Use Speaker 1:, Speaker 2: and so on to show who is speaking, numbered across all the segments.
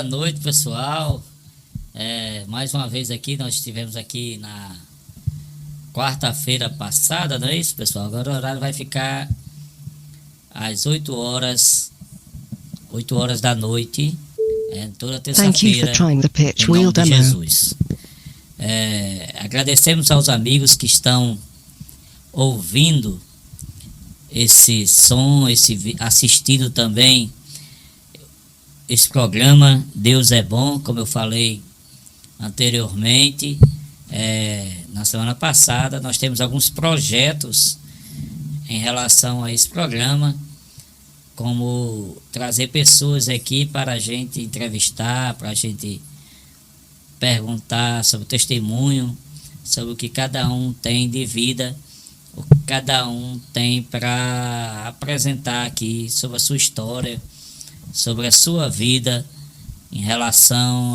Speaker 1: Boa noite, pessoal. Mais uma vez aqui, nós estivemos aqui na quarta-feira passada, não é isso, pessoal? Agora o horário vai ficar às 8 horas da noite, toda terça-feira, em nome de Jesus. Agradecemos aos amigos que estão ouvindo esse som, assistindo também esse programa Deus é Bom, como eu falei anteriormente. Na semana passada nós temos alguns projetos em relação a esse programa, como trazer pessoas aqui para a gente entrevistar, para a gente perguntar sobre o testemunho, sobre o que cada um tem de vida, o que cada um tem para apresentar aqui sobre a sua história, sobre a sua vida em relação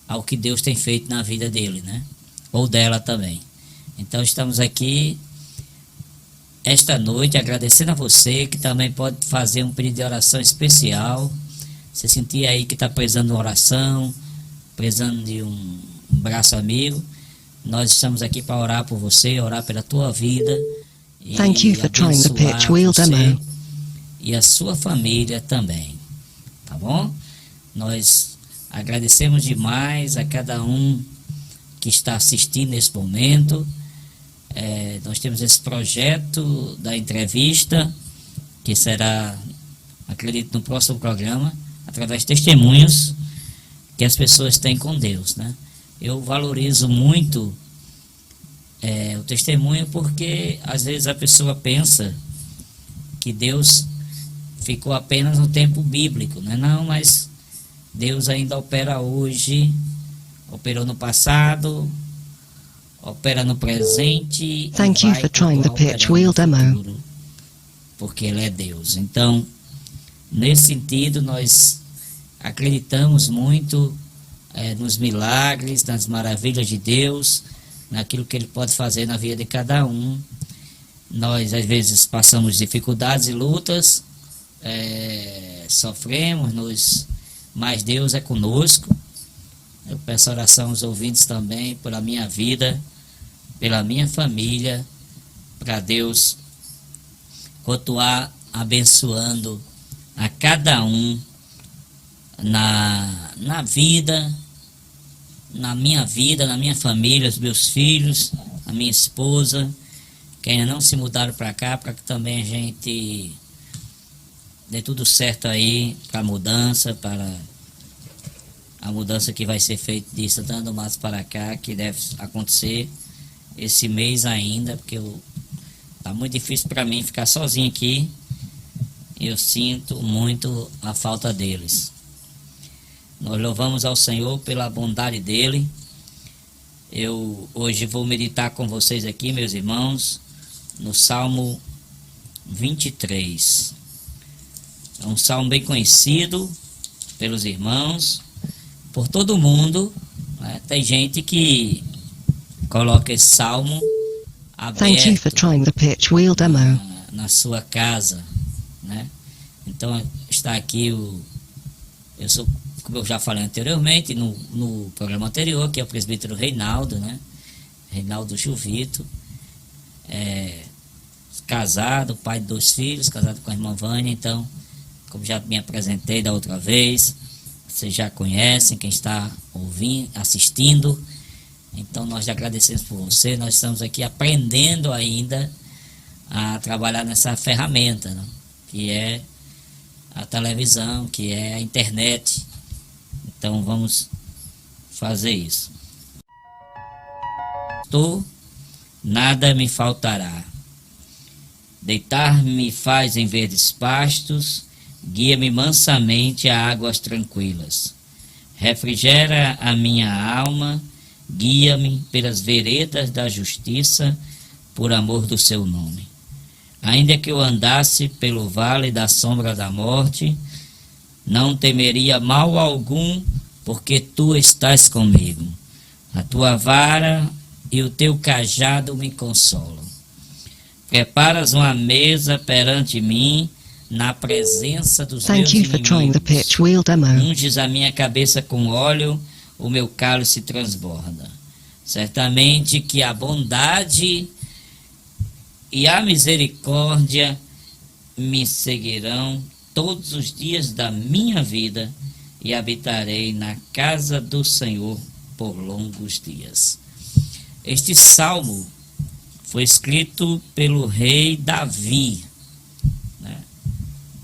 Speaker 1: ao que Deus tem feito na vida dele, né? Ou dela também. Então estamos aqui esta noite agradecendo a você que também pode fazer um pedido de oração especial. Se sentir aí que está precisando de uma oração, precisando de um braço amigo, nós estamos aqui para orar por você, orar pela tua vida.
Speaker 2: Thank you for trying the pitch wheel demo.
Speaker 1: E a sua família também, tá bom? Nós agradecemos demais a cada um que está assistindo nesse momento. Nós temos esse projeto da entrevista, que será, acredito, no próximo programa, através de testemunhos que as pessoas têm com Deus, né? Eu valorizo muito o testemunho, porque às vezes a pessoa pensa que Deus ficou apenas no tempo bíblico, né? Não, mas Deus ainda opera hoje, operou no passado, opera no presente.
Speaker 2: Thank you for trying the pitch wheel demo.
Speaker 1: Porque Ele é Deus. Então, nesse sentido, nós acreditamos muito nos milagres, nas maravilhas de Deus, naquilo que Ele pode fazer na vida de cada um. Nós, às vezes, passamos dificuldades e lutas, sofremos, mas Deus é conosco. Eu peço oração aos ouvintes também pela minha vida, pela minha família, para Deus continuar abençoando a cada um na vida, na minha família, os meus filhos, a minha esposa, que ainda não se mudaram para cá, para que também a gente dê tudo certo aí para a mudança que vai ser feita de Santana do Mato para cá, que deve acontecer esse mês ainda, porque tá muito difícil para mim ficar sozinho aqui. Eu sinto muito a falta deles. Nós louvamos ao Senhor pela bondade dele. Eu hoje vou meditar com vocês aqui, meus irmãos, no Salmo 23. É um salmo bem conhecido pelos irmãos, por todo mundo, né? Tem gente que coloca esse salmo
Speaker 2: Thank you for trying the pitch wheel demo.
Speaker 1: Na sua casa, né? Então está aqui eu sou, como eu já falei anteriormente no programa anterior, que é o presbítero Reinaldo, né? Reinaldo Juvito, casado, pai de 2 filhos, casado com a irmã Vânia. Então, como já me apresentei da outra vez, vocês já conhecem, quem está ouvindo, assistindo. Então nós agradecemos por você. Nós estamos aqui aprendendo ainda a trabalhar nessa ferramenta, né? Que é a televisão, que é a internet. Então vamos fazer isso. Nada me faltará. Deitar-me faz em verdes pastos, guia-me mansamente a águas tranquilas. Refrigera a minha alma, guia-me pelas veredas da justiça, por amor do seu nome. Ainda que eu andasse pelo vale da sombra da morte, não temeria mal algum, porque tu estás comigo. A tua vara e o teu cajado me consolam. Preparas uma mesa perante mim na presença dos meus
Speaker 2: Thank you for trying the
Speaker 1: inimigos.
Speaker 2: pitch wheel demo.
Speaker 1: Unges a minha cabeça com óleo, o meu cálice transborda. Certamente que a bondade e a misericórdia me seguirão todos os dias da minha vida e habitarei na casa do Senhor por longos dias. Este salmo foi escrito pelo rei Davi, né?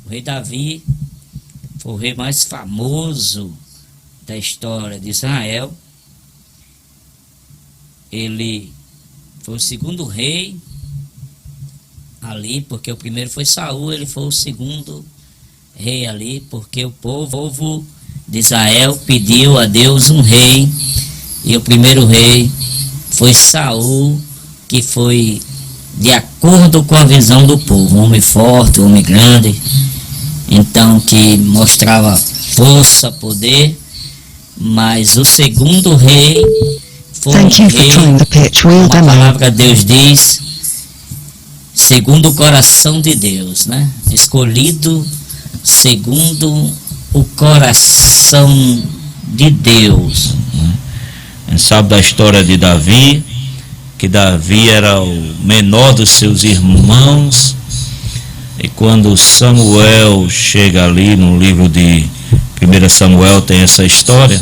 Speaker 1: O rei Davi foi o rei mais famoso da história de Israel. Ele foi o segundo rei ali, porque o primeiro foi Saul, ele foi o segundo rei ali, porque o povo de Israel pediu a Deus um rei, e o primeiro rei foi Saul, que foi de acordo com a visão do povo, um homem forte, um homem grande, então que mostrava força, poder. Mas o segundo rei foi um rei, uma palavra Deus diz, segundo o coração de Deus, né? Escolhido segundo o coração de Deus.
Speaker 3: A gente sabe da história de Davi, que Davi era o menor dos seus irmãos, e quando Samuel chega ali no livro de 1 Samuel tem essa história,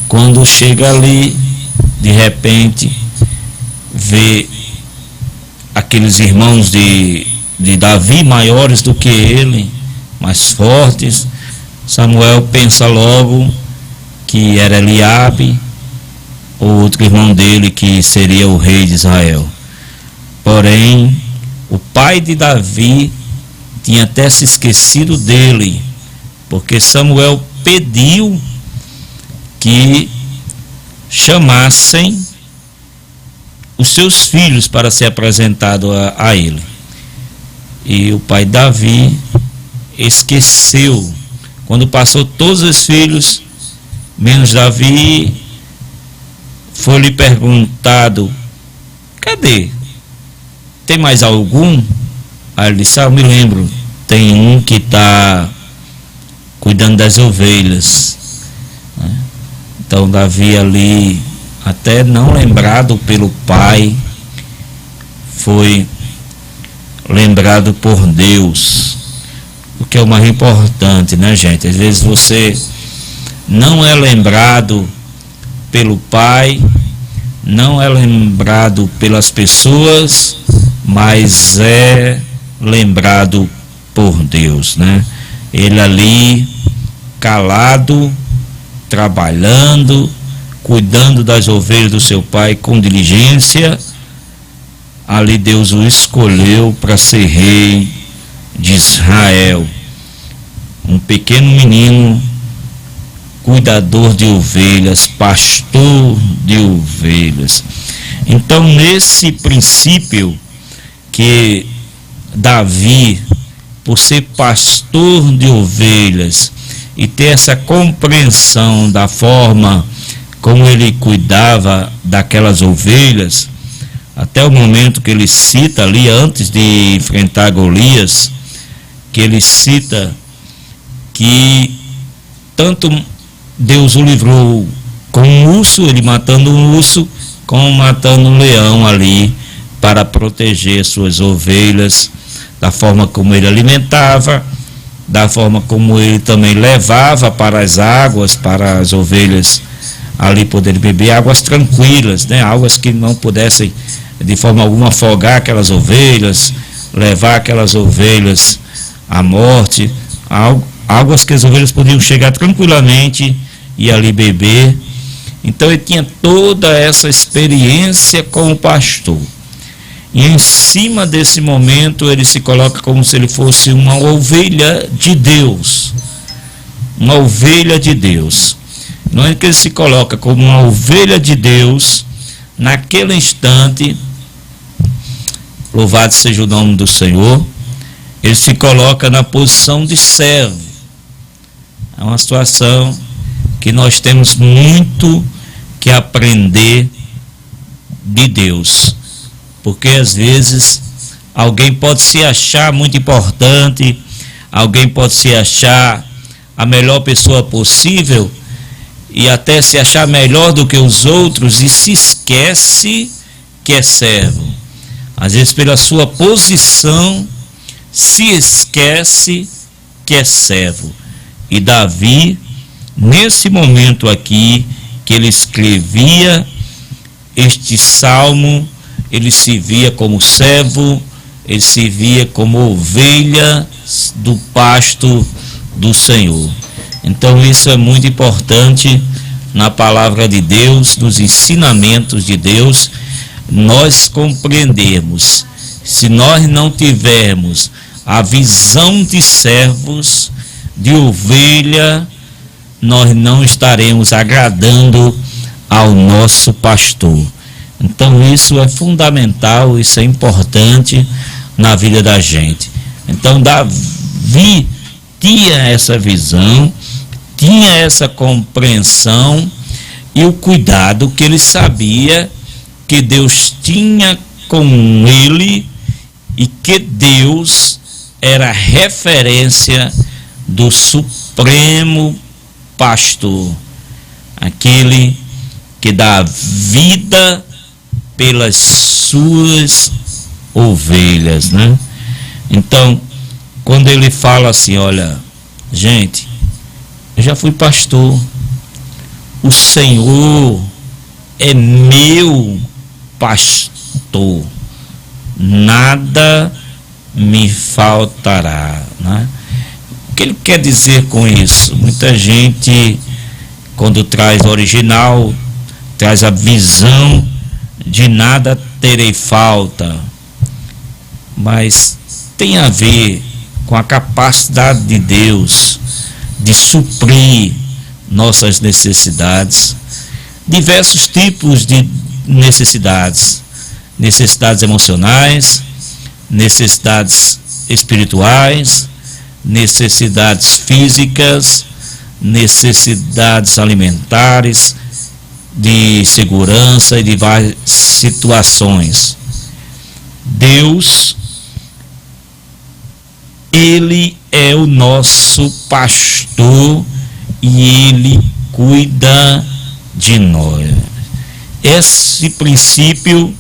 Speaker 3: quando chega ali, de repente vê aqueles irmãos de Davi maiores do que ele, mais fortes. Samuel pensa logo que era Eliabe, o outro irmão dele, que seria o rei de Israel. Porém, o pai de Davi tinha até se esquecido dele, porque Samuel pediu que chamassem os seus filhos para ser apresentado a ele. E o pai Davi esqueceu. Quando passou todos os filhos, menos Davi, foi-lhe perguntado: cadê? Tem mais algum? Aí ele disse: eu me lembro, tem um que está cuidando das ovelhas. Então Davi ali, até não lembrado pelo pai, foi lembrado por Deus, o que é o mais importante, né, gente? Às vezes você não é lembrado pelo pai, não é lembrado pelas pessoas, mas é lembrado por Deus, né? Ele ali, calado, trabalhando, cuidando das ovelhas do seu pai com diligência, ali Deus o escolheu para ser rei de Israel. Um pequeno menino, cuidador de ovelhas, pastor de ovelhas. Então, nesse princípio que Davi, por ser pastor de ovelhas e ter essa compreensão da forma como ele cuidava daquelas ovelhas, até o momento que ele cita ali, antes de enfrentar Golias, que ele cita que tanto Deus o livrou com um urso, ele matando um urso, como matando um leão ali, para proteger suas ovelhas, da forma como ele alimentava, da forma como ele também levava para as águas, para as ovelhas ali poderem beber águas tranquilas, né? Águas que não pudessem de forma alguma afogar aquelas ovelhas, levar aquelas ovelhas à morte, águas que as ovelhas podiam chegar tranquilamente e ali beber. Então ele tinha toda essa experiência como pastor. E em cima desse momento ele se coloca como se ele fosse uma ovelha de Deus. Uma ovelha de Deus. Não é que ele se coloca como uma ovelha de Deus, naquele instante, louvado seja o nome do Senhor, ele se coloca na posição de servo. É uma situação que nós temos muito que aprender de Deus, porque às vezes Alguém pode se achar muito importante, alguém pode se achar a melhor pessoa possível e até se achar melhor do que os outros e se esquece que é servo. Às vezes, pela sua posição, se esquece que é servo. E Davi, nesse momento aqui que ele escrevia este salmo, ele se via como servo, ele se via como ovelha do pasto do Senhor. Então isso é muito importante na palavra de Deus, nos ensinamentos de Deus, nós compreendermos. Se nós não tivermos a visão de servos, de ovelha, nós não estaremos agradando ao nosso pastor. Então isso é fundamental, isso é importante na vida da gente. Então Davi tinha essa visão, tinha essa compreensão e o cuidado que ele sabia que Deus tinha com ele e que Deus era a referência do supremo pastor, aquele que dá vida pelas suas ovelhas, né? Então, quando ele fala assim, olha, gente, eu já fui pastor, o Senhor é meu pastor, nada me faltará, né? O que ele quer dizer com isso? Muita gente, quando traz o original, traz a visão de nada terei falta, mas tem a ver com a capacidade de Deus de suprir nossas necessidades, diversos tipos de necessidades, necessidades emocionais, necessidades espirituais, necessidades físicas, necessidades alimentares, de segurança e de várias situações. Deus, Ele é o nosso pastor e Ele cuida de nós. Esse princípio,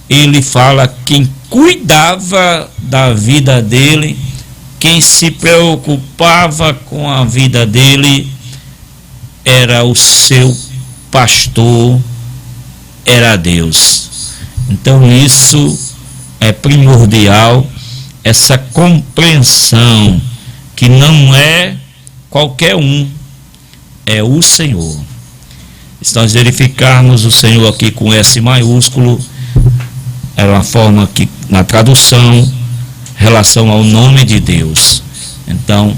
Speaker 3: ele fala quem cuidava da vida dele, quem se preocupava com a vida dele, era o seu pastor, era Deus. Então isso é primordial, essa compreensão que não é qualquer um, é o Senhor. Se nós verificarmos o Senhor aqui com S maiúsculo, é uma forma que na tradução, relação ao nome de Deus. Então,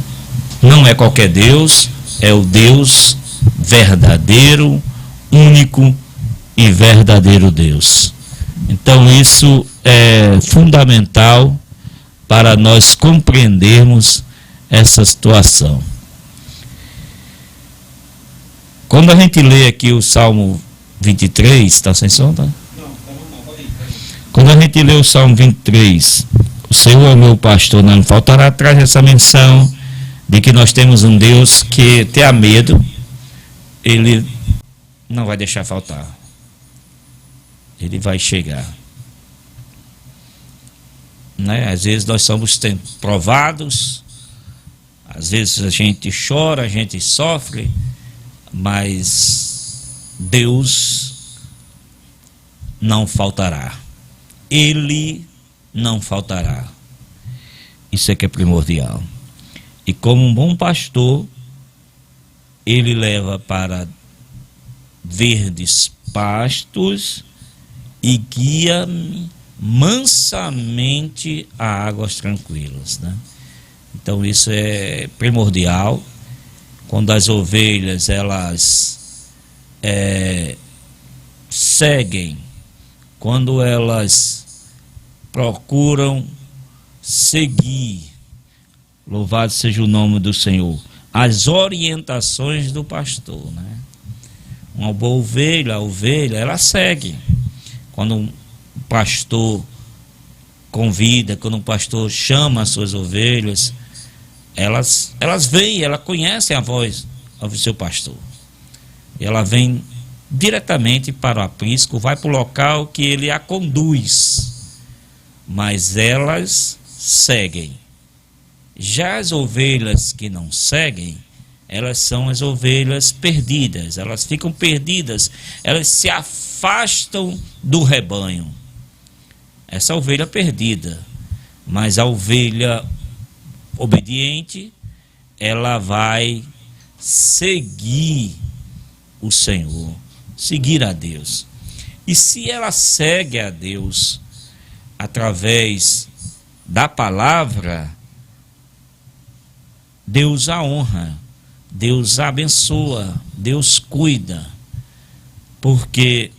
Speaker 3: não é qualquer Deus, é o Deus verdadeiro, único e verdadeiro Deus. Então isso é fundamental para nós compreendermos essa situação. Quando a gente lê aqui o Salmo 23, está sem som, tá? Quando a gente lê o Salmo 23, o Senhor é meu pastor, não me faltará, traz essa menção de que nós temos um Deus que tenha medo, Ele não vai deixar faltar. Ele vai chegar. Né? Às vezes nós somos provados, às vezes a gente chora, a gente sofre, mas Deus não faltará. Ele não faltará. Isso é que é primordial. E como um bom pastor, ele leva para verdes pastos e guia-me mansamente a águas tranquilas, né? Então isso é primordial. Quando as ovelhas elas seguem, quando elas procuram seguir, louvado seja o nome do Senhor, as orientações do pastor, né? Uma boa ovelha, a ovelha, ela segue. Quando um pastor convida, quando um pastor chama as suas ovelhas, elas vêm, elas conhecem a voz do seu pastor. Ela vem diretamente para o aprisco, vai para o local que ele a conduz, mas elas seguem. Já as ovelhas que não seguem, elas são as ovelhas perdidas, elas ficam perdidas, elas se afastam do rebanho. Essa ovelha perdida, mas a ovelha obediente, ela vai seguir o Senhor, seguir a Deus. E se ela segue a Deus através da palavra, Deus a honra, Deus a abençoa, Deus cuida. Porque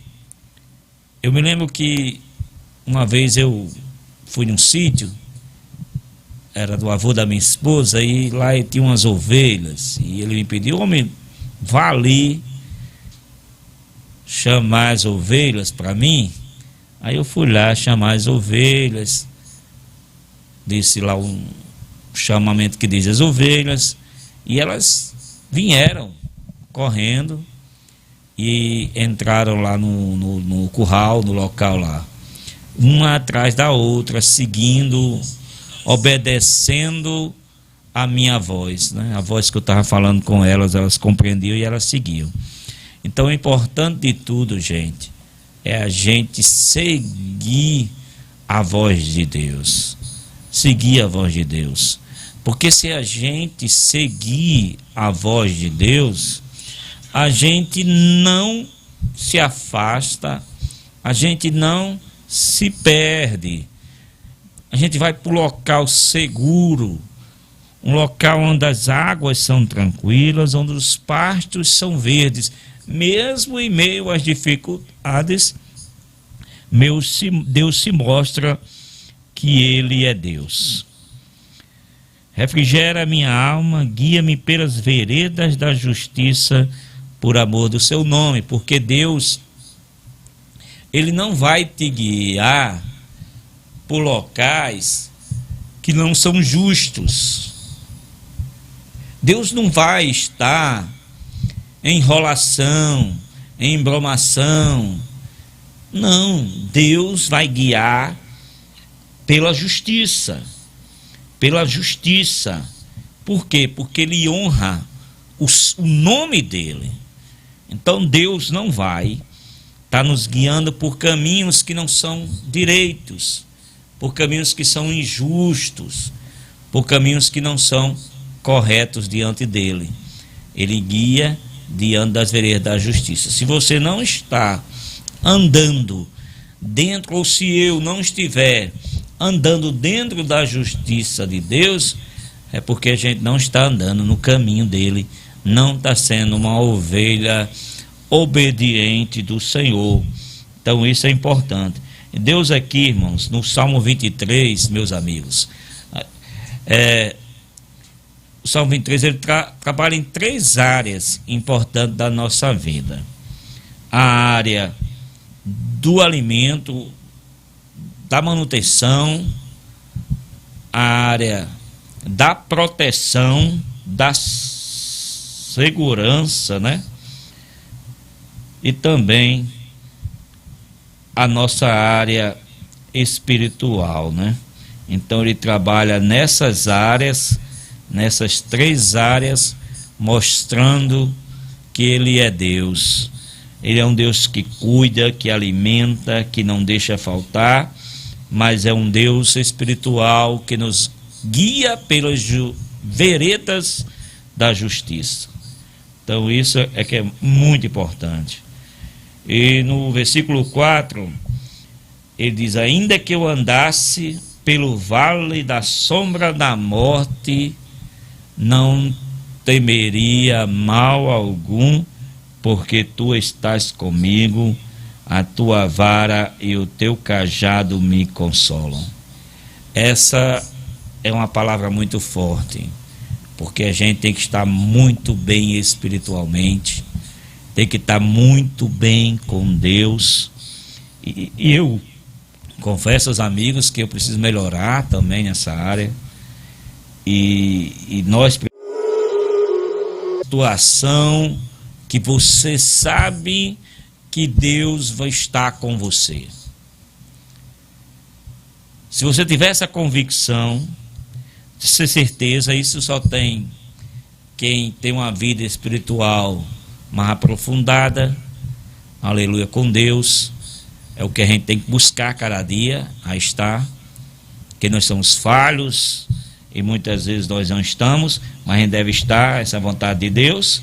Speaker 3: eu me lembro que uma vez eu fui num sítio, era do avô da minha esposa, e lá tinha umas ovelhas, e ele me pediu: homem, vá ali chamar as ovelhas para mim. Aí eu fui lá chamar as ovelhas, disse lá um chamamento que diz as ovelhas, e elas vieram correndo e entraram lá no curral, no local lá, uma atrás da outra, seguindo, obedecendo a minha voz, né? A voz que eu estava falando com elas, elas compreendiam e elas seguiam. Então, o importante de tudo, gente, é a gente seguir a voz de Deus. Seguir a voz de Deus. Porque se a gente seguir a voz de Deus, a gente não se afasta, a gente não se perde. A gente vai para um local seguro, um local onde as águas são tranquilas, onde os pastos são verdes. Mesmo em meio às dificuldades, Deus se mostra que Ele é Deus. Refrigera a minha alma, guia-me pelas veredas da justiça, por amor do seu nome, porque Deus, Ele não vai te guiar por locais que não são justos. Deus não vai estar em enrolação, em embromação. Não, Deus vai guiar pela justiça. Pela justiça. Por quê? Porque Ele honra o nome dEle. Então Deus não vai estar nos guiando por caminhos que não são direitos, por caminhos que são injustos, por caminhos que não são corretos diante dEle. Ele guia diante das veredas da justiça. Se você não está andando dentro, ou se eu não estiver andando dentro da justiça de Deus, é porque a gente não está andando no caminho dele, não está sendo uma ovelha obediente do Senhor. Então isso é importante. Deus aqui, irmãos, no Salmo 23, meus amigos, o Salmo 23, ele trabalha em 3 áreas importantes da nossa vida. A área do alimento, da manutenção, a área da proteção, da segurança, né? E também a nossa área espiritual, né? Então ele trabalha nessas áreas, nessas 3 áreas, mostrando que Ele é Deus. Ele é um Deus que cuida, que alimenta, que não deixa faltar, mas é um Deus espiritual que nos guia pelas veredas da justiça. Então isso é que é muito importante. E no versículo 4, ele diz: ainda que eu andasse pelo vale da sombra da morte, não temeria mal algum, porque tu estás comigo, a tua vara e o teu cajado me consolam. Essa é uma palavra muito forte, porque a gente tem que estar muito bem espiritualmente, tem que estar muito bem com Deus. E eu confesso aos amigos que eu preciso melhorar também nessa área. E nós situação que você sabe que Deus vai estar com você. Se você tiver essa convicção, de ter certeza, isso só tem quem tem uma vida espiritual mais aprofundada, aleluia, com Deus. É o que a gente tem que buscar cada dia, a estar, porque nós somos falhos e muitas vezes nós não estamos, mas a gente deve estar, essa vontade de Deus,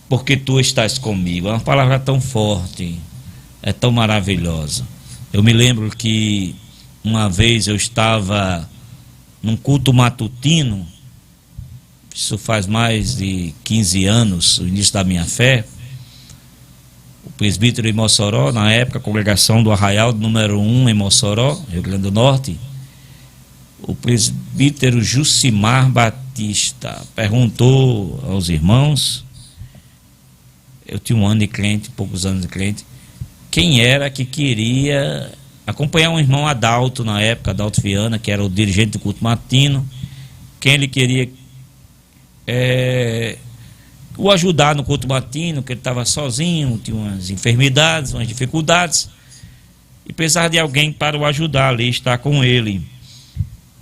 Speaker 3: porque tu estás comigo. É uma palavra tão forte, é tão maravilhosa. Eu me lembro que uma vez eu estava num culto matutino, isso faz mais de 15 anos, o início da minha fé. O presbítero em Mossoró, na época, a congregação do Arraial número 1 em Mossoró, Rio Grande do Norte, o presbítero Jucimar Batista perguntou aos irmãos, eu tinha um ano de crente, poucos anos de crente, quem era que queria acompanhar um irmão Adalto na época, Adalto Viana, que era o dirigente do culto matutino, quem ele queria o ajudar no culto matutino, que ele estava sozinho, tinha umas enfermidades, umas dificuldades, e precisava de alguém para o ajudar ali, estar com ele.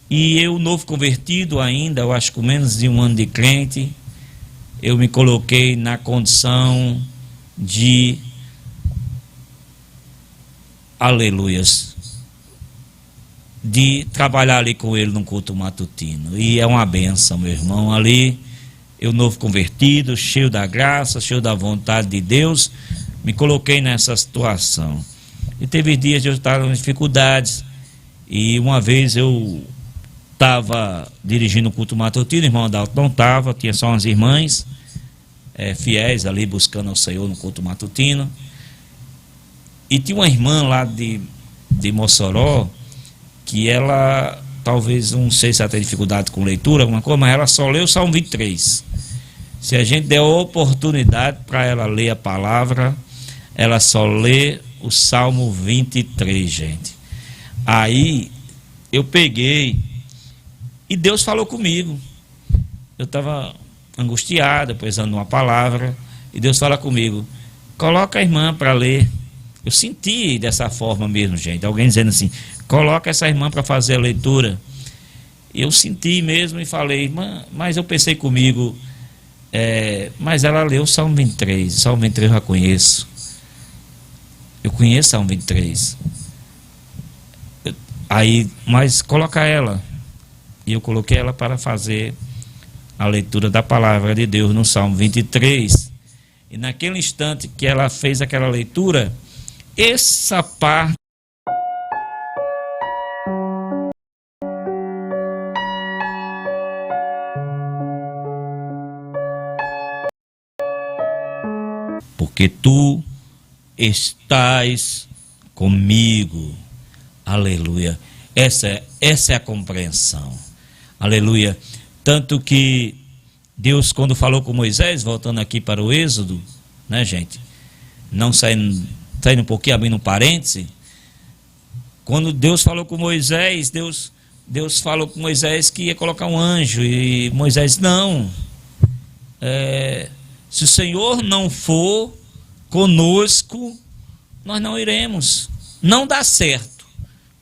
Speaker 3: E eu, novo convertido ainda, eu acho que com menos de um ano de crente, eu me coloquei na condição de, aleluias, de trabalhar ali com ele no culto matutino. E é uma benção, meu irmão, ali, eu novo convertido, cheio da graça, cheio da vontade de Deus, me coloquei nessa situação. E teve dias de eu estar com dificuldades, e uma vez eu estava dirigindo o culto matutino, o irmão Adalto não estava, tinha só umas irmãs fiéis ali buscando ao Senhor no culto matutino, e tinha uma irmã lá de Mossoró, que ela, talvez, não sei se ela tem dificuldade com leitura, alguma coisa, mas ela só leu o Salmo 23. Se a gente der oportunidade para ela ler a palavra, ela só lê o Salmo 23, gente. Aí eu peguei e Deus falou comigo. Eu estava angustiado, pensando numa palavra, e Deus fala comigo, coloca a irmã para ler. Eu senti dessa forma mesmo, gente, alguém dizendo assim, coloca essa irmã para fazer a leitura. Eu senti mesmo e falei, mas eu pensei comigo, mas ela leu o Salmo 23, o Salmo 23 eu já conheço. Eu conheço o Salmo 23. Aí, mas coloca ela. E eu coloquei ela para fazer a leitura da palavra de Deus no Salmo 23. E naquele instante que ela fez aquela leitura, essa parte porque tu estás comigo, aleluia. Essa é a compreensão, aleluia. Tanto que Deus, quando falou com Moisés, voltando aqui para o Êxodo, né, gente, não saindo um pouquinho, abrindo um parêntese, quando Deus falou com Moisés, Deus falou com Moisés que ia colocar um anjo, e Moisés, não, se o Senhor não for conosco, nós não iremos, não dá certo,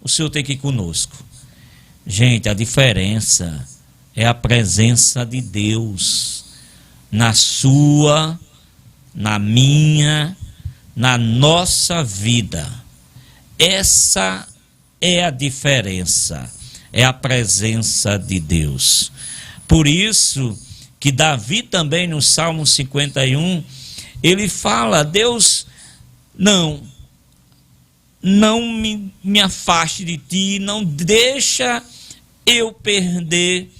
Speaker 3: o Senhor tem que ir conosco. Gente, a diferença é a presença de Deus na sua, na minha, na nossa vida. Essa é a diferença, é a presença de Deus. Por isso que Davi também no Salmo 51, ele fala, Deus, não me afaste de ti, não deixa eu perder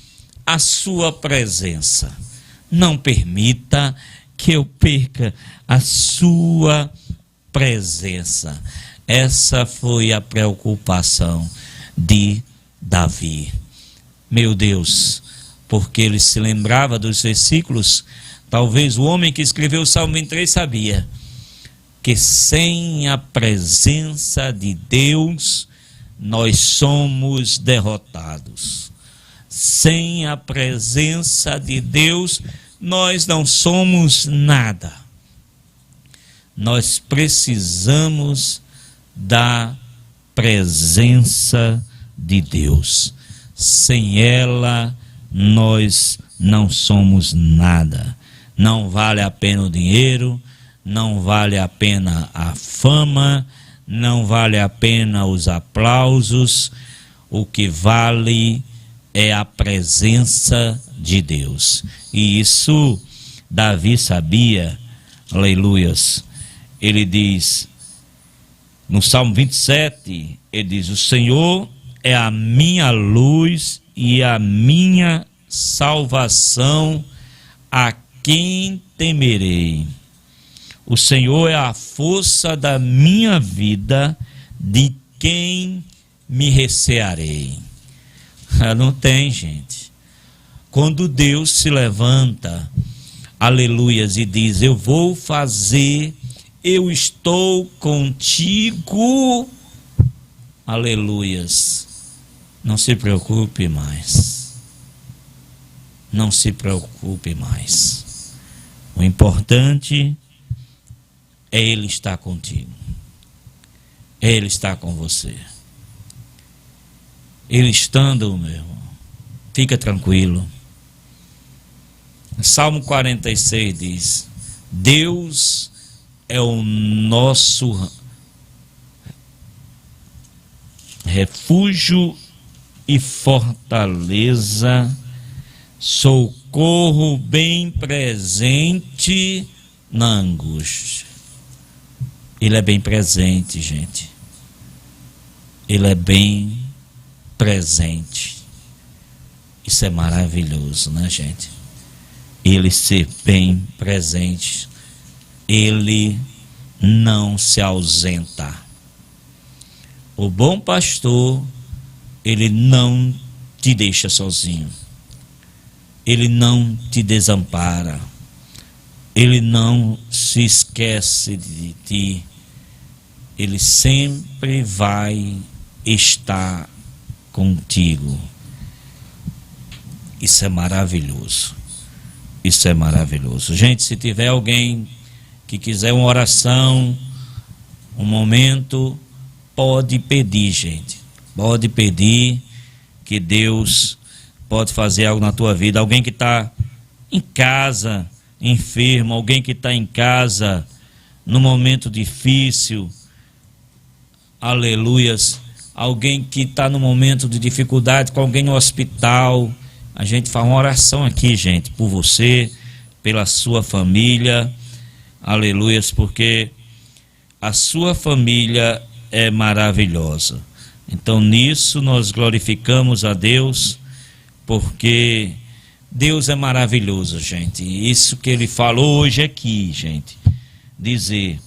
Speaker 3: a sua presença. Não permita que eu perca a sua presença. Essa foi a preocupação de Davi. Meu Deus, porque ele se lembrava dos versículos, talvez o homem que escreveu o Salmo 23 sabia. que sem a presença de Deus nós somos derrotados. Sem a presença de Deus nós não somos nada. Nós precisamos da presença de Deus. Sem ela nós não somos nada. Não vale a pena o dinheiro, não vale a pena a fama, não vale a pena os aplausos. O que vale é a presença de Deus. E isso Davi sabia, aleluias. Ele diz, no Salmo 27, ele diz, o Senhor é a minha luz e a minha salvação, a quem temerei? O Senhor é a força da minha vida, de quem me recearei? Não tem, gente. Quando Deus se levanta, aleluias, e diz, eu vou fazer, eu estou contigo, aleluias, não se preocupe mais. Não se preocupe mais. O importante é Ele estar contigo. Ele está com você. Ele estando, meu irmão, fica tranquilo. Salmo 46 diz, Deus é o nosso refúgio e fortaleza, socorro bem presente na angústia. Ele é bem presente, gente. Ele é bem presente. Isso é maravilhoso, né, gente? Ele ser bem presente. Ele não se ausenta. O bom pastor, ele não te deixa sozinho. Ele não te desampara. Ele não se esquece de ti. Ele sempre vai estar contigo. Isso é maravilhoso. Isso é maravilhoso. Gente, se tiver alguém que quiser uma oração, um momento, pode pedir, gente. Pode pedir, que Deus pode fazer algo na tua vida. Alguém que está em casa, enfermo, alguém que está em casa, num momento difícil, aleluias, alguém que está num momento de dificuldade, com alguém no hospital, a gente faz uma oração aqui, gente, por você, pela sua família, aleluias, porque a sua família é maravilhosa. Então nisso nós glorificamos a Deus, porque Deus é maravilhoso, gente. Isso que Ele falou hoje aqui, gente, dizer,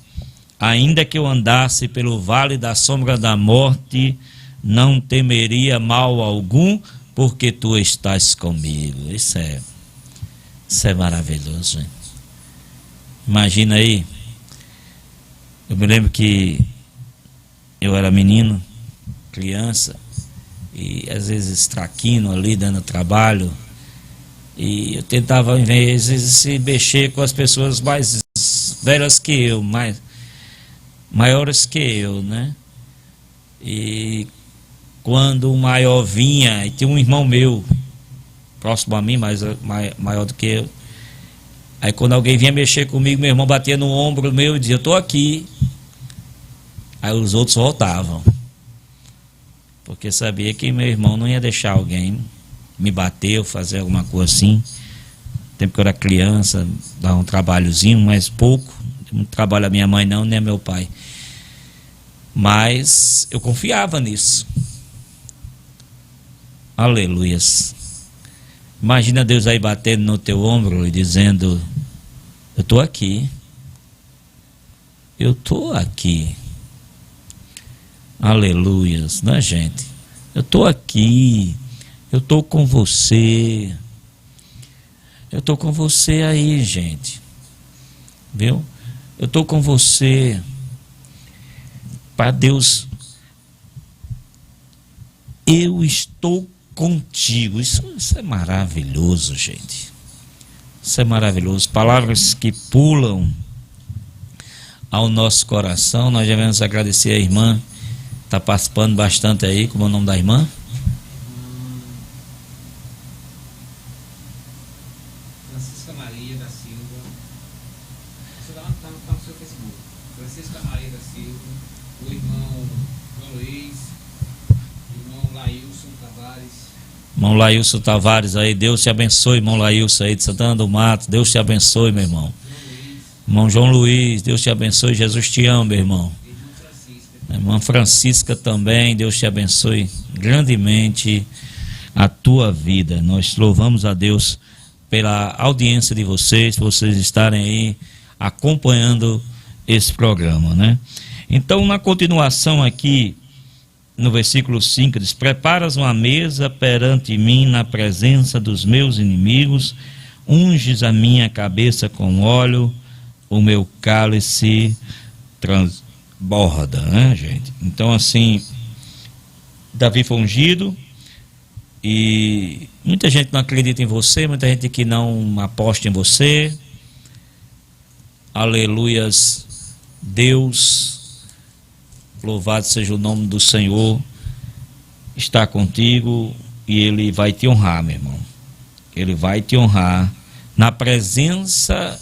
Speaker 3: ainda que eu andasse pelo vale da sombra da morte, não temeria mal algum, porque Tu estás comigo. Isso é maravilhoso, gente. Imagina aí, eu me lembro que eu era menino, criança, e às vezes traquino ali, dando trabalho, e eu tentava, às vezes, se mexer com as pessoas mais velhas que eu, maiores que eu, né? E quando o maior vinha, e tinha um irmão meu, próximo a mim, maior do que eu, aí quando alguém vinha mexer comigo, meu irmão batia no ombro meu e dizia, eu estou aqui. Aí os outros voltavam, porque sabia que meu irmão não ia deixar alguém me bater ou fazer alguma coisa assim. No tempo que eu era criança, dava um trabalhozinho, mas pouco. Não trabalha a minha mãe não, nem meu pai. Mas eu confiava nisso. Aleluias. Imagina Deus aí batendo no teu ombro e dizendo, eu estou aqui. Eu estou aqui. Aleluias, né, gente? Eu estou aqui. Eu estou com você. Eu estou com você aí, gente. Viu? Eu estou com você. Para Deus, eu estou contigo. Isso é maravilhoso, gente. Isso é maravilhoso. Palavras que pulam ao nosso coração. Nós devemos agradecer a irmã, está participando bastante aí. Como é o nome da irmã?
Speaker 4: Francisca Maria da Silva. Você está no seu Facebook. Francisca Maria da Silva, o irmão João Luiz, o irmão Lailson Tavares.
Speaker 3: Irmão Lailson Tavares aí, Deus te abençoe, irmão Lailson aí de Santana do Mato. Deus te abençoe, meu irmão. Irmão João Luiz, Deus te abençoe, Jesus te ama, meu irmão. Irmã Francisca também, Deus te abençoe grandemente a tua vida. Nós louvamos a Deus pela audiência de vocês, por vocês estarem aí acompanhando esse programa, né? Então, na continuação aqui, no versículo 5, diz: preparas uma mesa perante mim na presença dos meus inimigos, unges a minha cabeça com óleo, o meu cálice transborda, né, gente? Então, assim, Davi foi ungido, e muita gente não acredita em você, muita gente que não aposta em você. Aleluias, Deus, louvado seja o nome do Senhor, está contigo e Ele vai te honrar, meu irmão. Ele vai te honrar na presença.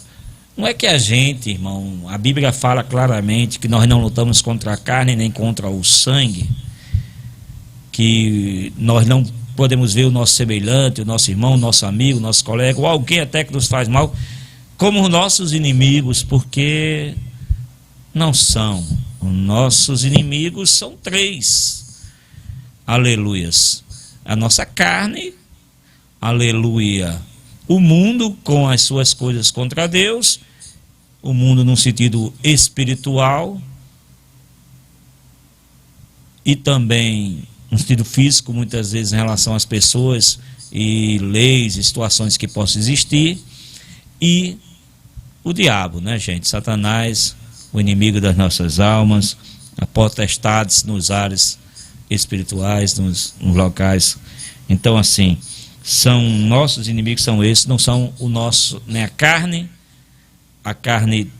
Speaker 3: Não é que a gente, irmão, a Bíblia fala claramente que nós não lutamos contra a carne nem contra o sangue, que nós não podemos ver o nosso semelhante, o nosso irmão, o nosso amigo, o nosso colega, ou alguém até que nos faz mal, como os nossos inimigos, porque não são. Os nossos inimigos são três. Aleluias. A nossa carne, aleluia. O mundo com as suas coisas contra Deus, o mundo num sentido espiritual e também no sentido físico, muitas vezes em relação às pessoas e leis e situações que possam existir, e o diabo, né, gente? Satanás, o inimigo das nossas almas, a potestades nos ares espirituais, nos locais. Então, assim, são nossos inimigos, são esses, não são o nosso, nem a carne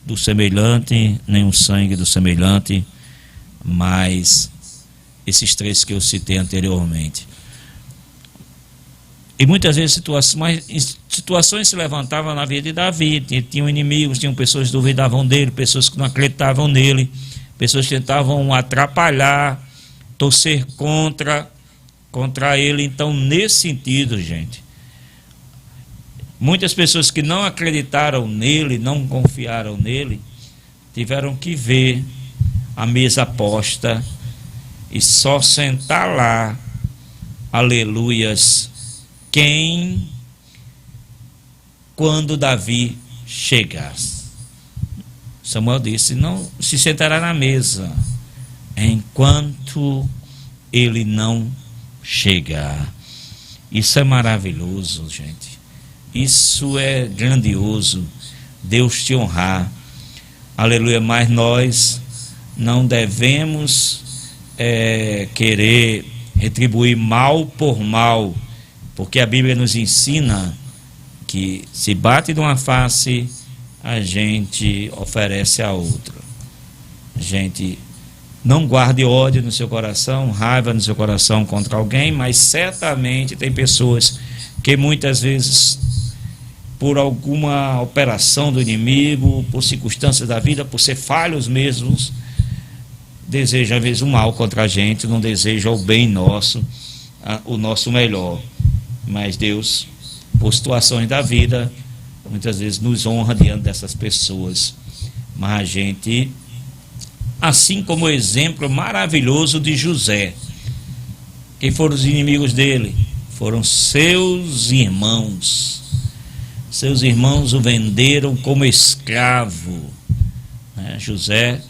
Speaker 3: do semelhante, nem o sangue do semelhante, mas esses três que eu citei anteriormente. E muitas vezes situações se levantavam na vida de Davi. Tinham inimigos, tinham pessoas que duvidavam dele, pessoas que não acreditavam nele, pessoas que tentavam atrapalhar, torcer contra ele. Então, nesse sentido, gente, muitas pessoas que não acreditaram nele, não confiaram nele, tiveram que ver a mesa posta e só sentar lá, aleluias, quando Davi chegasse. Samuel disse: não se sentará na mesa enquanto ele não chegar. Isso é maravilhoso, gente. Isso é grandioso. Deus te honrar. Aleluia. Mas nós não devemos querer retribuir mal por mal, porque a Bíblia nos ensina que se bate de uma face, a gente oferece a outra. Gente, não guarde ódio no seu coração, raiva no seu coração contra alguém, mas certamente tem pessoas que muitas vezes, por alguma operação do inimigo, por circunstâncias da vida, por ser falhos mesmos, desejam às vezes o mal contra a gente, não desejam o bem nosso, o nosso melhor. Mas Deus, por situações da vida, muitas vezes nos honra diante dessas pessoas. Mas a gente, assim como o exemplo maravilhoso de José, quem foram os inimigos dele? Foram seus irmãos. Seus irmãos o venderam como escravo, né? José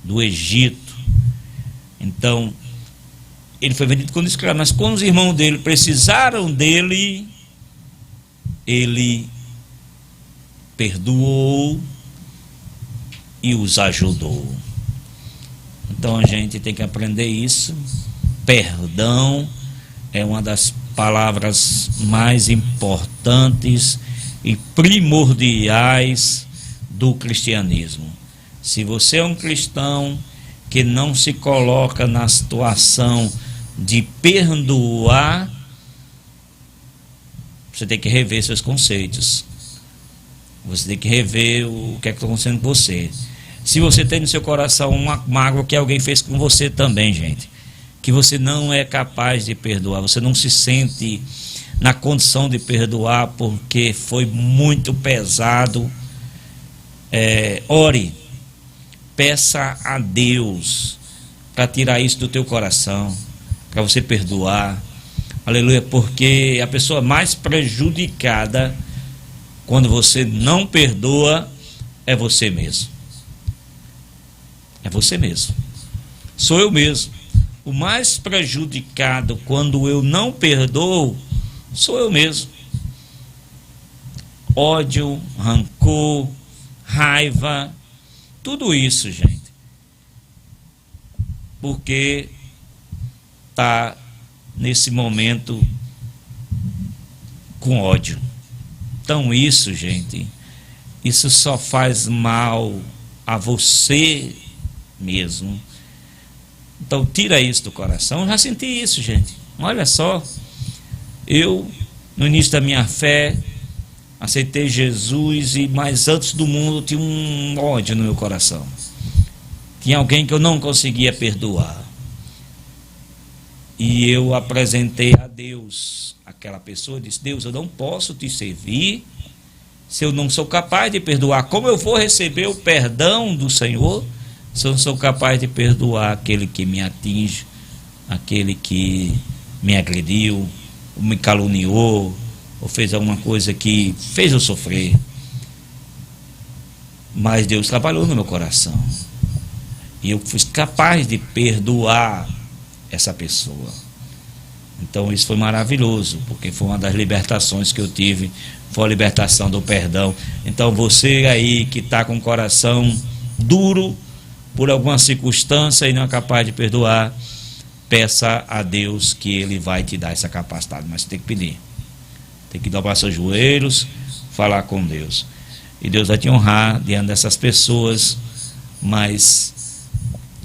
Speaker 3: do Egito. Então, ele foi vendido como escravo, mas quando os irmãos dele precisaram dele, ele perdoou, e os ajudou. Então a gente tem que aprender isso. Perdão é uma das palavras mais importantes e primordiais do cristianismo. Se você é um cristão que não se coloca na situação de perdoar, você tem que rever seus conceitos. Você tem que rever o que é que está acontecendo com você. Se você tem no seu coração uma mágoa que alguém fez com você também, gente, que você não é capaz de perdoar, você não se sente na condição de perdoar porque foi muito pesado, ore, peça a Deus para tirar isso do teu coração, para você perdoar, aleluia, porque a pessoa mais prejudicada quando você não perdoa é você mesmo. É você mesmo. Sou eu mesmo. O mais prejudicado quando eu não perdoo sou eu mesmo. Ódio, rancor, raiva, tudo isso, gente. Porque está nesse momento com ódio. Então isso, gente, isso só faz mal a você mesmo. Então tira isso do coração. Eu já senti isso, gente. Olha só, eu no início da minha fé aceitei Jesus, mas antes do mundo tinha um ódio no meu coração. Tinha alguém que eu não conseguia perdoar. E eu apresentei a Deus aquela pessoa, disse: Deus, eu não posso te servir se eu não sou capaz de perdoar. Como eu vou receber o perdão do Senhor se eu não sou capaz de perdoar aquele que me atinge, aquele que me agrediu, ou me caluniou, ou fez alguma coisa que fez eu sofrer? Mas Deus trabalhou no meu coração e eu fui capaz de perdoar essa pessoa. Então isso foi maravilhoso, porque foi uma das libertações que eu tive, foi a libertação do perdão. Então você aí que está com o coração duro por alguma circunstância e não é capaz de perdoar, peça a Deus que Ele vai te dar essa capacidade. Mas você tem que pedir, tem que dobrar seus joelhos, falar com Deus, e Deus vai te honrar diante dessas pessoas. Mas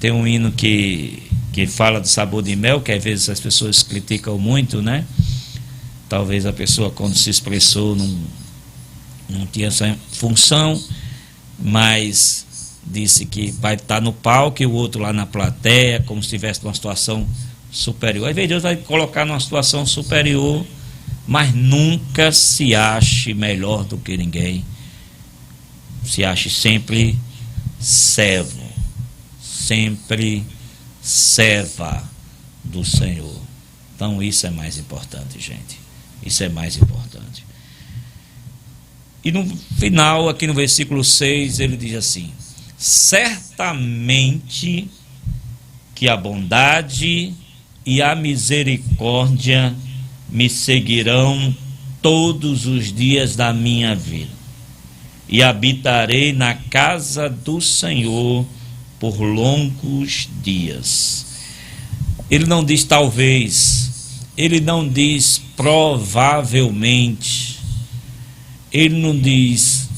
Speaker 3: tem um hino que fala do sabor de mel, que às vezes as pessoas criticam muito, né? Talvez a pessoa, quando se expressou, não tinha essa função, mas disse que vai estar no palco e o outro lá na plateia, como se estivesse numa situação superior. Às vezes Deus vai colocar numa situação superior, mas nunca se ache melhor do que ninguém. Se ache sempre servo, sempre serva do Senhor. Então isso é mais importante, gente. Isso é mais importante. E no final, aqui no versículo 6, ele diz assim: certamente que a bondade e a misericórdia me seguirão todos os dias da minha vida, e habitarei na casa do Senhor por longos dias. Ele não diz talvez, ele não diz provavelmente, ele não diz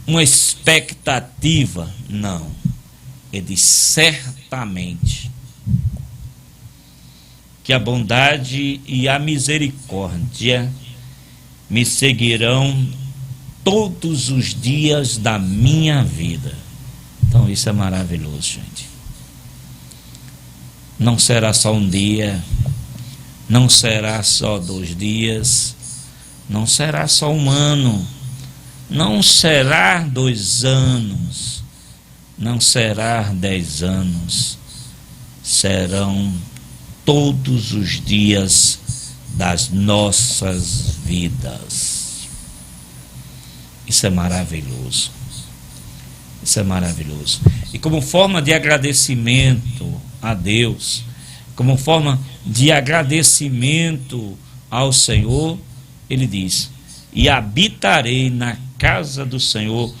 Speaker 3: uma expectativa, não. Ele diz certamente que a bondade e a misericórdia me seguirão todos os dias da minha vida. Então isso é maravilhoso, gente. Não será só um dia, não será só 2 dias, não será só 1 ano, não será 2 anos, não será 10 anos, serão todos os dias das nossas vidas. Isso é maravilhoso. Isso é maravilhoso. E como forma de agradecimento a Deus, como forma de agradecimento ao Senhor, ele diz: e habitarei na casa do Senhor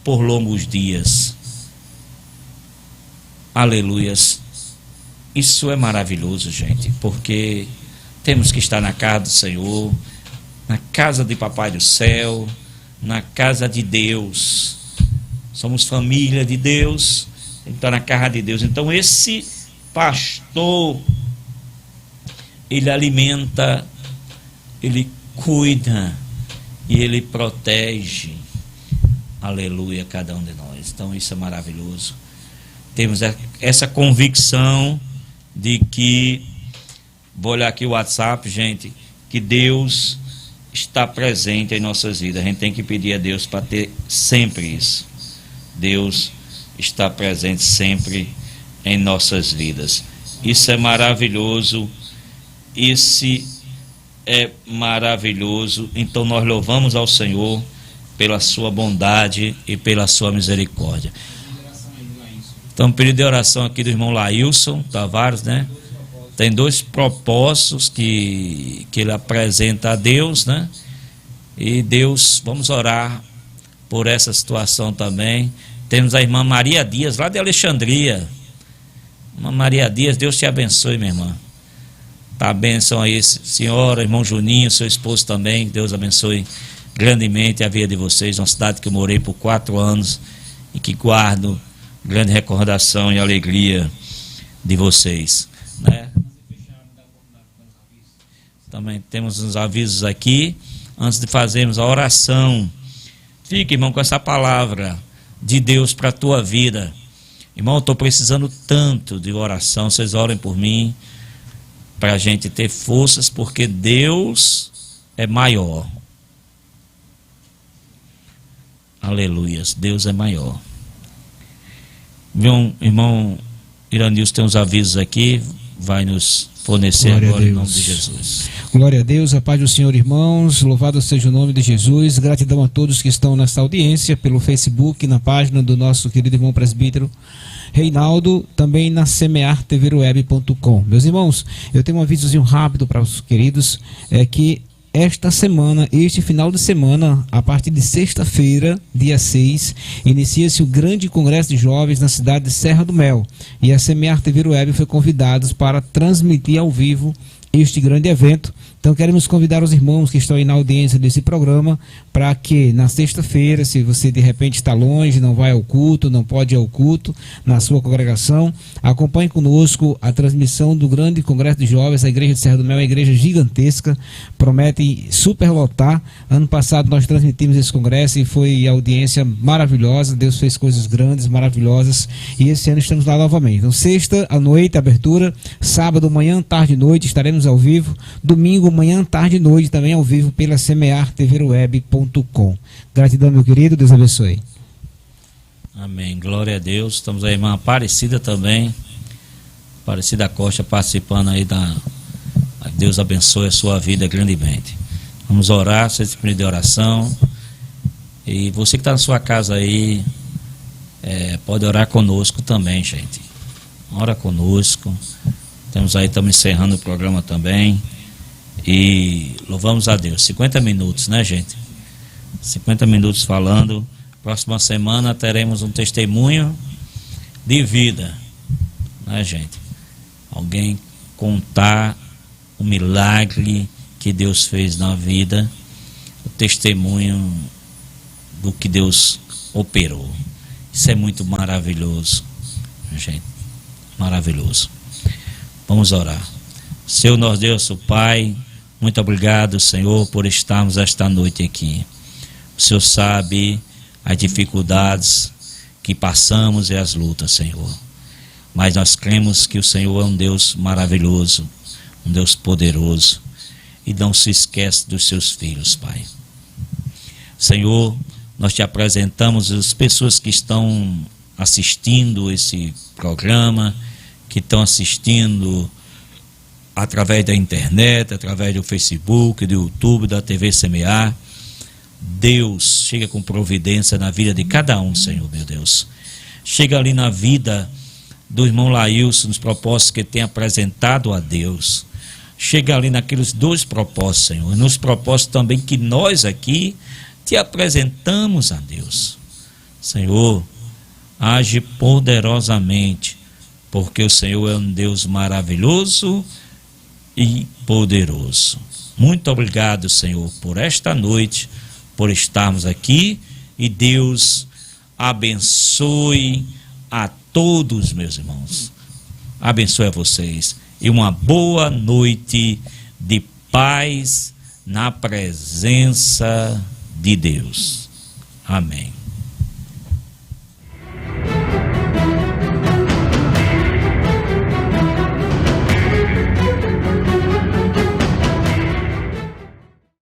Speaker 3: por longos dias. Aleluias. Isso é maravilhoso, gente, porque temos que estar na casa do Senhor, na casa de Papai do Céu, na casa de Deus. Somos família de Deus, tem que estar na casa de Deus. Então esse pastor, ele alimenta, ele cuida e ele protege, aleluia, cada um de nós. Então isso é maravilhoso. Temos essa convicção de que, vou olhar aqui o WhatsApp, gente, que Deus está presente em nossas vidas. A gente tem que pedir a Deus para ter sempre isso. Deus está presente sempre em nossas vidas. Isso é maravilhoso. Esse é maravilhoso. Então nós louvamos ao Senhor pela sua bondade e pela sua misericórdia. Então, pedido de oração aqui do irmão Lailson Tavares, né? Tem 2 propósitos que ele apresenta a Deus, né? E Deus, vamos orar por essa situação também. Temos a irmã Maria Dias, lá de Alexandria. Irmã Maria Dias, Deus te abençoe, minha irmã. Tá a bênção aí, senhora, irmão Juninho, seu esposo também. Deus abençoe grandemente a vida de vocês. Uma cidade que eu morei por 4 anos e que guardo grande recordação e alegria de vocês, né? Também temos uns avisos aqui antes de fazermos a oração. Fique, irmão, com essa palavra de Deus para a tua vida. Irmão, eu estou precisando tanto de oração. Vocês orem por mim para a gente ter forças, porque Deus é maior. Aleluias, Deus é maior. Meu irmão Iranilson tem uns avisos aqui, vai nos fornecer
Speaker 5: Glória
Speaker 3: agora em nome de Jesus.
Speaker 5: Glória a Deus, a paz do Senhor, irmãos, louvado seja o nome de Jesus. Gratidão a todos que estão nessa audiência, pelo Facebook, na página do nosso querido irmão presbítero Reinaldo, também na semeartvweb.com. Meus irmãos, eu tenho um avisozinho rápido para os queridos, que esta semana, este final de semana, a partir de sexta-feira, dia 6, inicia-se o grande congresso de jovens na cidade de Serra do Mel. E a Semear TV Web foi convidada para transmitir ao vivo este grande evento. Então queremos convidar os irmãos que estão aí na audiência desse programa para que na sexta-feira, se você de repente está longe, não vai ao culto, não pode ir ao culto na sua congregação, acompanhe conosco a transmissão do grande congresso de jovens. A igreja de Serra do Mel é uma igreja gigantesca, promete superlotar. Ano passado nós transmitimos esse congresso e foi audiência maravilhosa. Deus fez coisas grandes, maravilhosas, e esse ano estamos lá novamente. Então sexta à noite, abertura, sábado, manhã, tarde e noite estaremos ao vivo, domingo, manhã, tarde e noite também ao vivo pela semeartvweb.com. Gratidão, meu querido, Deus abençoe.
Speaker 3: Amém, glória a Deus. Estamos aí, irmã Aparecida também, Aparecida Costa participando aí Deus abençoe a sua vida grandemente. Vamos orar, vocês pedir de oração. E você que está na sua casa aí, pode orar conosco também, gente. Ora conosco. Temos aí, estamos encerrando o programa também. E louvamos a Deus. 50 minutos, né, gente? 50 minutos falando. Próxima semana teremos um testemunho de vida, né, gente? Alguém contar o milagre que Deus fez na vida, o testemunho do que Deus operou. Isso é muito maravilhoso, gente. Maravilhoso. Vamos orar. Senhor nosso Deus, o Pai, muito obrigado, Senhor, por estarmos esta noite aqui. O Senhor sabe as dificuldades que passamos e as lutas, Senhor. Mas nós cremos que o Senhor é um Deus maravilhoso, um Deus poderoso, e não se esquece dos seus filhos, Pai. Senhor, nós te apresentamos as pessoas que estão assistindo esse programa, que estão assistindo através da internet, através do Facebook, do YouTube, da TV Semear. Deus, chega com providência na vida de cada um, Senhor, meu Deus. Chega ali na vida do irmão Lailson, nos propósitos que ele tem apresentado a Deus. Chega ali naqueles 2 propósitos, Senhor, e nos propósitos também que nós aqui te apresentamos a Deus. Senhor, age poderosamente, porque o Senhor é um Deus maravilhoso e poderoso. Muito obrigado, Senhor, por esta noite, por estarmos aqui, e Deus abençoe a todos, meus irmãos. Abençoe a vocês e uma boa noite de paz na presença de Deus. Amém.